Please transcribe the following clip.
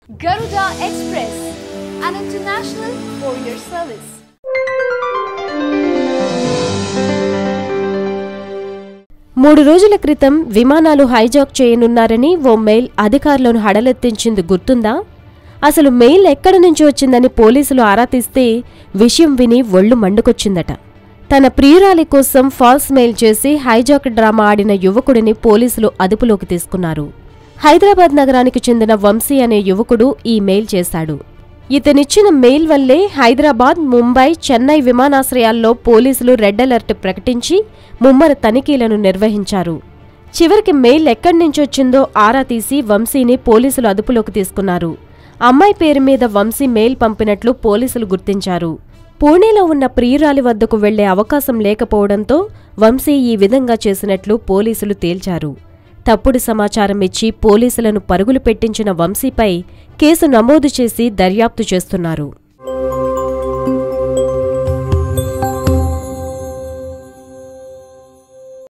Garuda Express, an international courier service. మూడు రోజుల క్రితం విమానాలు హైజాక్ చేయనున్నారని ఓ మెయిల్ అధికారులను హడలెత్తించింది గుర్తుందా? అసలు మెయిల్ ఎక్కడి నుంచి వచ్చిందని పోలీసులు ఆరా తీస్తే విషయం విని ఒళ్ళు మండుకొచ్చిందట. తన ప్రియురాలి కోసం ఫాల్స్ మెయిల్ చేసి హైజాక్ డ్రామా ఆడిన యువకుడిని పోలీసులు అదుపులోకి తీసుకున్నారు. హైదరాబాద్ నగరానికి చెందిన వంశీ అనే యువకుడు ఈ మెయిల్ చేశాడు. ఇతనిచ్చిన మెయిల్ వల్లే హైదరాబాద్, ముంబై, చెన్నై విమానాశ్రయాల్లో పోలీసులు రెడ్ అలర్ట్ ప్రకటించి ముమ్మర తనిఖీలను నిర్వహించారు. చివరికి మెయిల్ ఎక్కడ్నించొచ్చిందో ఆరా తీసి వంశీని పోలీసులు అదుపులోకి తీసుకున్నారు. అమ్మాయి పేరు మీద వంశీ మెయిల్ పంపినట్లు పోలీసులు గుర్తించారు. పూణేలో ఉన్న ప్రియురాలి వద్దకు వెళ్లే అవకాశం లేకపోవడంతో వంశీ ఈ విధంగా చేసినట్లు పోలీసులు తేల్చారు. తప్పుడు సమాచారం ఇచ్చి పోలీసులను పరుగులు పెట్టించిన వంశీపై కేసు నమోదు చేసి దర్యాప్తు చేస్తున్నారు.